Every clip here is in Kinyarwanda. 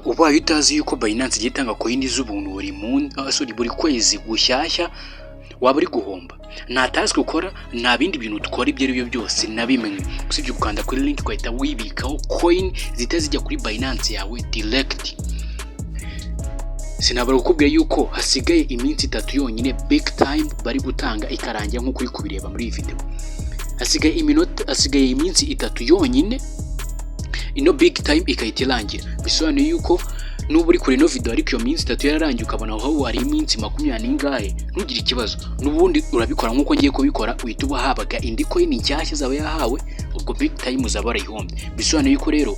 ubaye utazi yuko Binance igiye itanga coin z'ubuntu buri kwezi gushyashya waba uri guhomba. Nta task ukora, nta bindi bintu dukora ibyo ari byo byose nabimenye usibye gukanda kuri link kwahita wibikaho coin zitazijya kuri Binance yawe direct. Sinabara kukubwira yuko hasigaye iminsi 3 yonyine big time bari gutanga ikarangira nko kuri kubireba muri iyi video. Hasigaye iminsi 3 yonyine ino big time ikahita irangira. Bisobanuye yuko nubu uri kuri no video ariko iyo minsi 3 yararangiye ukabona aho wari iminsi 20 n'ingahe, ntugire ikibazo. Nubundi urabikora nkuko ngiye kubikora, uhita ubahabaga indi coin nshyashya zaba yahawe, ubwo big time uzaba arayihombe. Bisobanuye yuko rero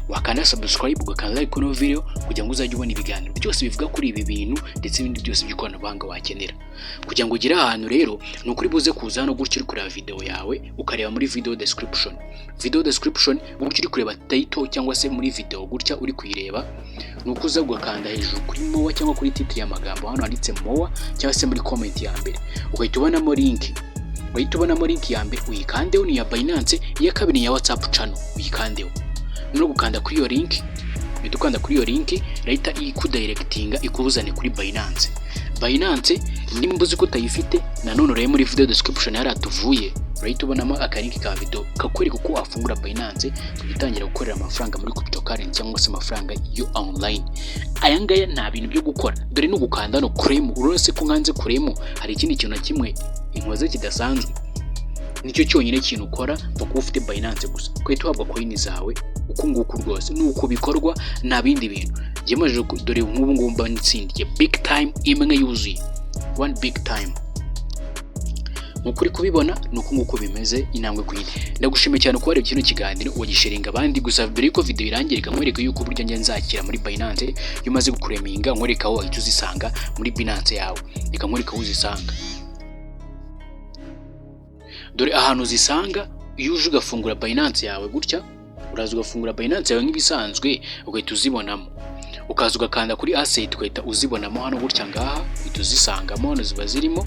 wakanda subscribe ugakanda like kuno video kugira ngo uzajye ubona ibiganiro byose bivuga kuri ibi bintu ndetse ibindi byose by'ikoranabuhanga wakenera. Kugira ngo ugire ahantu rero ni ukuri buze kuza hano gutyo uri kureba video yawe ukareba muri video description gutyo uri kureba title cyangwa se muri video gutya uri kuyireba, nuko uza gukanda hejuru kuri mowa cyangwa kuri title y'amagambo hano handitse mowa cyangwa se muri comment ya mbere ugahita ubonamo link ya mbere uyikandeho, ni ya Binance, iya kabiri ya WhatsApp channel uyikandeho. No gukanda kuri iyo link rahita ikudirectinga ikubuzane kuri Binance nimbuze ko utayifite nanone uri muri video description yaratuvuye rahita ubonamo akarinki ka video kakwereka uko wafungura Binance kugitangira gukorera amafaranga muri cryptocurrency cyangwa se amafaranga yo online. Aya ngaya nta bintu byo gukora, dore no gukanda no claim. Urose ko nganze claim hari ikindi kintu na kimwe inkoze kidasanzwe, nicyo cyonyine kintu ukora kuko ufite Binance gusa kwita uhabwa coin zawe uko nguko rwose nuko bikorwa, nta bindi bintu. Ngemeje dore nk'ubu ngubu mba nitsindiye big time imwe yuzuye, one big time. Mukuri kubibona nuko nguko bimeze intambwe kuyindi. Ndagushimiye cyane ko wareba kino kiganiro wagisharinga abandi, gusa mbere yuko video irangirika nkwereka yuko buryo njye nzakira muri Binance iyo umaze gukureminga, nkwereka aho wahita uzisanga muri Binance yawe. Reka nkwereka aho uzisanga. Dore ahantu zisanga iyo uje ugafungura Binance yawe gutya, uraza ugafungura Binance yawe nk'ibisanzwe ugahita uzibonamo, ukaza ugakanda kuri asset ugahita uzibonamo hano gutya ngaha uhita uzisangamo hano ziba zirimo.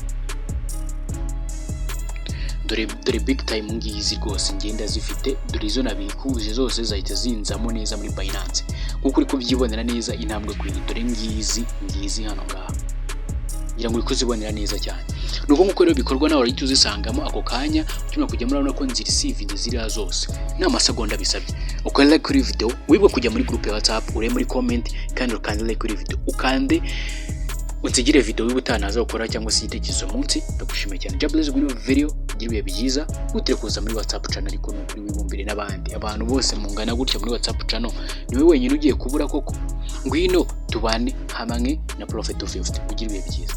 Dore big time ngizi rwose ngenda zifite, dore izo nabikuje zose zahita zinzamo neza muri Binance kuko uri kubyibonera neza intambwe kuyindi. Dore ngizi hano ngaha ngira ngo uri kuzibonera neza cyane. Nuko nguko rero bikorwa nawe urahita uzisangamo ako kanya ukimara kujya murabona ko nzirisivinze ziriya zose nta masegonda bisabye. Ukanda like kuri video, wibwe kujya muri group ya WhatsApp, ure muri comment kandi ukanda like kuri video, ukande unsigire video wibutanaza gukora cyangwa se igitekerezo munsi. Ndagushimiye cyane. Jabless kuri video giruye byiza utire kuza muri WhatsApp channel ariko no kuri wibumbire n'abandi abantu bose mungana gutya muri WhatsApp channel. Niwe wenyine ugiye kubura koko, ngwino tubane hamwe na Prophet 50 ugiruye byiza.